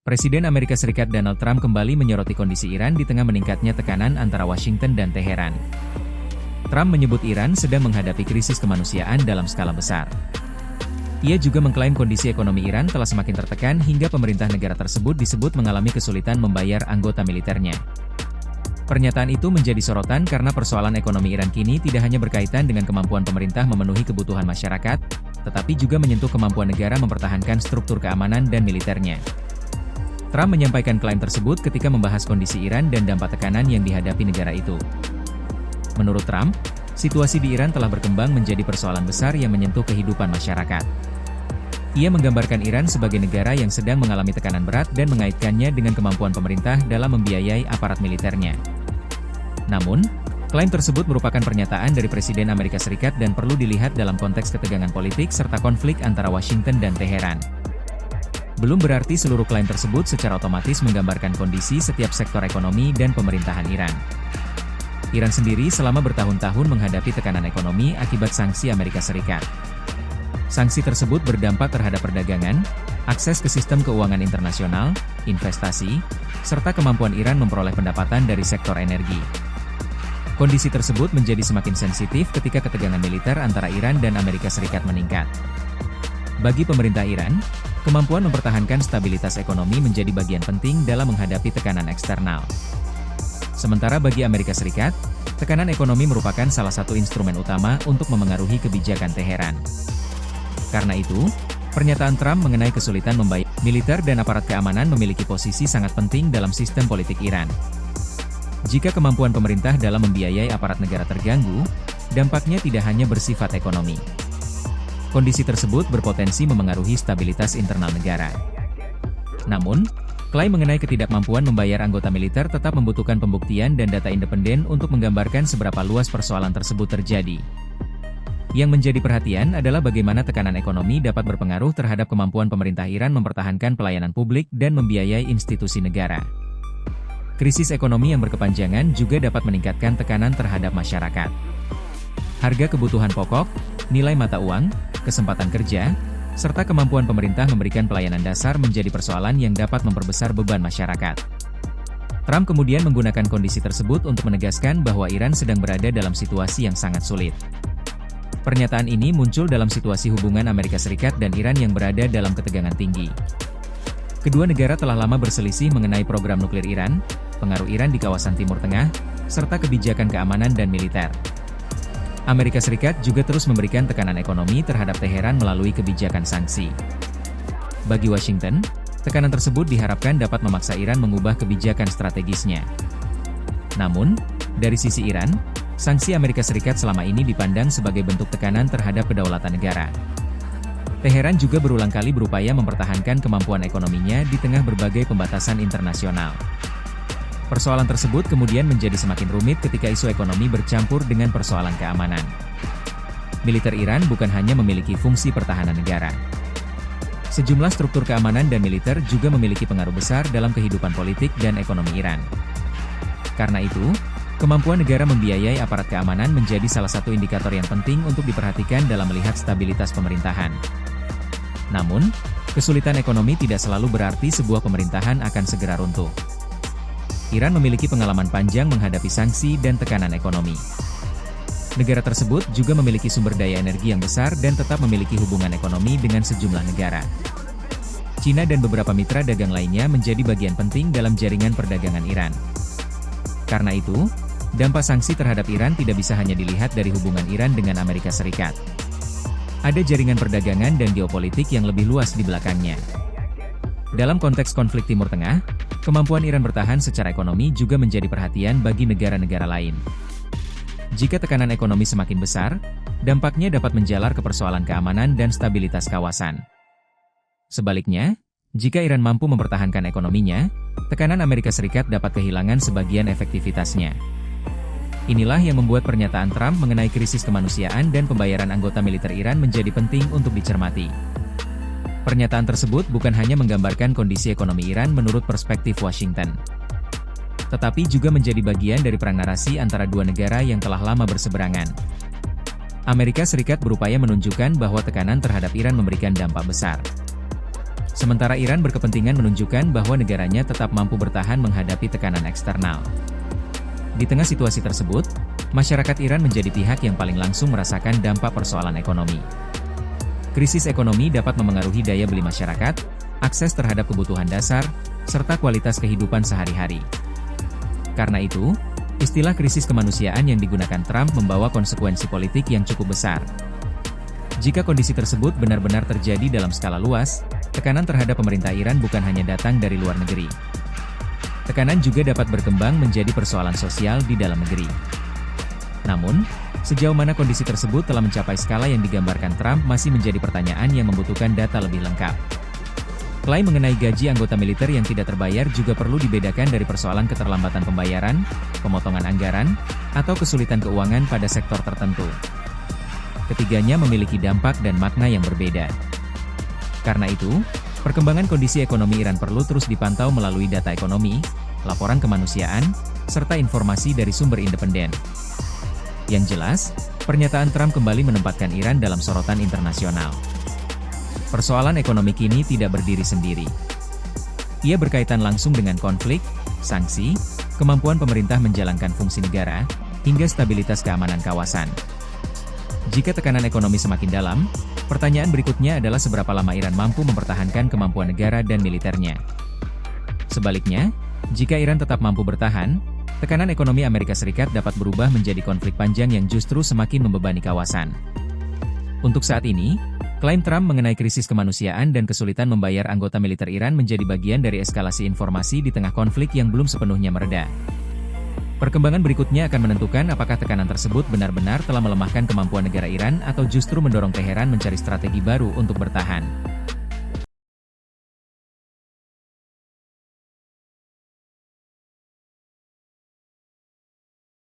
Presiden Amerika Serikat Donald Trump kembali menyoroti kondisi Iran di tengah meningkatnya tekanan antara Washington dan Teheran. Trump menyebut Iran sedang menghadapi krisis kemanusiaan dalam skala besar. Ia juga mengklaim kondisi ekonomi Iran telah semakin tertekan hingga pemerintah negara tersebut disebut mengalami kesulitan membayar anggota militernya. Pernyataan itu menjadi sorotan karena persoalan ekonomi Iran kini tidak hanya berkaitan dengan kemampuan pemerintah memenuhi kebutuhan masyarakat, tetapi juga menyentuh kemampuan negara mempertahankan struktur keamanan dan militernya. Trump menyampaikan klaim tersebut ketika membahas kondisi Iran dan dampak tekanan yang dihadapi negara itu. Menurut Trump, situasi di Iran telah berkembang menjadi persoalan besar yang menyentuh kehidupan masyarakat. Ia menggambarkan Iran sebagai negara yang sedang mengalami tekanan berat dan mengaitkannya dengan kemampuan pemerintah dalam membiayai aparat militernya. Namun, klaim tersebut merupakan pernyataan dari Presiden Amerika Serikat dan perlu dilihat dalam konteks ketegangan politik serta konflik antara Washington dan Teheran. Belum berarti seluruh klaim tersebut secara otomatis menggambarkan kondisi setiap sektor ekonomi dan pemerintahan Iran. Iran sendiri selama bertahun-tahun menghadapi tekanan ekonomi akibat sanksi Amerika Serikat. Sanksi tersebut berdampak terhadap perdagangan, akses ke sistem keuangan internasional, investasi, serta kemampuan Iran memperoleh pendapatan dari sektor energi. Kondisi tersebut menjadi semakin sensitif ketika ketegangan militer antara Iran dan Amerika Serikat meningkat. Bagi pemerintah Iran, kemampuan mempertahankan stabilitas ekonomi menjadi bagian penting dalam menghadapi tekanan eksternal. Sementara bagi Amerika Serikat, tekanan ekonomi merupakan salah satu instrumen utama untuk memengaruhi kebijakan Teheran. Karena itu, pernyataan Trump mengenai kesulitan membayar militer dan aparat keamanan memiliki posisi sangat penting dalam sistem politik Iran. Jika kemampuan pemerintah dalam membiayai aparat negara terganggu, dampaknya tidak hanya bersifat ekonomi. Kondisi tersebut berpotensi memengaruhi stabilitas internal negara. Namun, klaim mengenai ketidakmampuan membayar anggota militer tetap membutuhkan pembuktian dan data independen untuk menggambarkan seberapa luas persoalan tersebut terjadi. Yang menjadi perhatian adalah bagaimana tekanan ekonomi dapat berpengaruh terhadap kemampuan pemerintah Iran mempertahankan pelayanan publik dan membiayai institusi negara. Krisis ekonomi yang berkepanjangan juga dapat meningkatkan tekanan terhadap masyarakat. Harga kebutuhan pokok, nilai mata uang, kesempatan kerja, serta kemampuan pemerintah memberikan pelayanan dasar menjadi persoalan yang dapat memperbesar beban masyarakat. Trump kemudian menggunakan kondisi tersebut untuk menegaskan bahwa Iran sedang berada dalam situasi yang sangat sulit. Pernyataan ini muncul dalam situasi hubungan Amerika Serikat dan Iran yang berada dalam ketegangan tinggi. Kedua negara telah lama berselisih mengenai program nuklir Iran, pengaruh Iran di kawasan Timur Tengah, serta kebijakan keamanan dan militer. Amerika Serikat juga terus memberikan tekanan ekonomi terhadap Teheran melalui kebijakan sanksi. Bagi Washington, tekanan tersebut diharapkan dapat memaksa Iran mengubah kebijakan strategisnya. Namun, dari sisi Iran, sanksi Amerika Serikat selama ini dipandang sebagai bentuk tekanan terhadap kedaulatan negara. Teheran juga berulang kali berupaya mempertahankan kemampuan ekonominya di tengah berbagai pembatasan internasional. Persoalan tersebut kemudian menjadi semakin rumit ketika isu ekonomi bercampur dengan persoalan keamanan. Militer Iran bukan hanya memiliki fungsi pertahanan negara. Sejumlah struktur keamanan dan militer juga memiliki pengaruh besar dalam kehidupan politik dan ekonomi Iran. Karena itu, kemampuan negara membiayai aparat keamanan menjadi salah satu indikator yang penting untuk diperhatikan dalam melihat stabilitas pemerintahan. Namun, kesulitan ekonomi tidak selalu berarti sebuah pemerintahan akan segera runtuh. Iran memiliki pengalaman panjang menghadapi sanksi dan tekanan ekonomi. Negara tersebut juga memiliki sumber daya energi yang besar dan tetap memiliki hubungan ekonomi dengan sejumlah negara. Cina dan beberapa mitra dagang lainnya menjadi bagian penting dalam jaringan perdagangan Iran. Karena itu, dampak sanksi terhadap Iran tidak bisa hanya dilihat dari hubungan Iran dengan Amerika Serikat. Ada jaringan perdagangan dan geopolitik yang lebih luas di belakangnya. Dalam konteks konflik Timur Tengah, kemampuan Iran bertahan secara ekonomi juga menjadi perhatian bagi negara-negara lain. Jika tekanan ekonomi semakin besar, dampaknya dapat menjalar ke persoalan keamanan dan stabilitas kawasan. Sebaliknya, jika Iran mampu mempertahankan ekonominya, tekanan Amerika Serikat dapat kehilangan sebagian efektivitasnya. Inilah yang membuat pernyataan Trump mengenai krisis kemanusiaan dan pembayaran anggota militer Iran menjadi penting untuk dicermati. Pernyataan tersebut bukan hanya menggambarkan kondisi ekonomi Iran menurut perspektif Washington, tetapi juga menjadi bagian dari perang narasi antara dua negara yang telah lama berseberangan. Amerika Serikat berupaya menunjukkan bahwa tekanan terhadap Iran memberikan dampak besar. Sementara Iran berkepentingan menunjukkan bahwa negaranya tetap mampu bertahan menghadapi tekanan eksternal. Di tengah situasi tersebut, masyarakat Iran menjadi pihak yang paling langsung merasakan dampak persoalan ekonomi. Krisis ekonomi dapat memengaruhi daya beli masyarakat, akses terhadap kebutuhan dasar, serta kualitas kehidupan sehari-hari. Karena itu, istilah krisis kemanusiaan yang digunakan Trump membawa konsekuensi politik yang cukup besar. Jika kondisi tersebut benar-benar terjadi dalam skala luas, tekanan terhadap pemerintah Iran bukan hanya datang dari luar negeri. Tekanan juga dapat berkembang menjadi persoalan sosial di dalam negeri. Namun, sejauh mana kondisi tersebut telah mencapai skala yang digambarkan Trump masih menjadi pertanyaan yang membutuhkan data lebih lengkap. Klaim mengenai gaji anggota militer yang tidak terbayar juga perlu dibedakan dari persoalan keterlambatan pembayaran, pemotongan anggaran, atau kesulitan keuangan pada sektor tertentu. Ketiganya memiliki dampak dan makna yang berbeda. Karena itu, perkembangan kondisi ekonomi Iran perlu terus dipantau melalui data ekonomi, laporan kemanusiaan, serta informasi dari sumber independen. Yang jelas, pernyataan Trump kembali menempatkan Iran dalam sorotan internasional. Persoalan ekonomi kini tidak berdiri sendiri. Ia berkaitan langsung dengan konflik, sanksi, kemampuan pemerintah menjalankan fungsi negara, hingga stabilitas keamanan kawasan. Jika tekanan ekonomi semakin dalam, pertanyaan berikutnya adalah seberapa lama Iran mampu mempertahankan kemampuan negara dan militernya. Sebaliknya, jika Iran tetap mampu bertahan, tekanan ekonomi Amerika Serikat dapat berubah menjadi konflik panjang yang justru semakin membebani kawasan. Untuk saat ini, klaim Trump mengenai krisis kemanusiaan dan kesulitan membayar anggota militer Iran menjadi bagian dari eskalasi informasi di tengah konflik yang belum sepenuhnya mereda. Perkembangan berikutnya akan menentukan apakah tekanan tersebut benar-benar telah melemahkan kemampuan negara Iran atau justru mendorong Teheran mencari strategi baru untuk bertahan.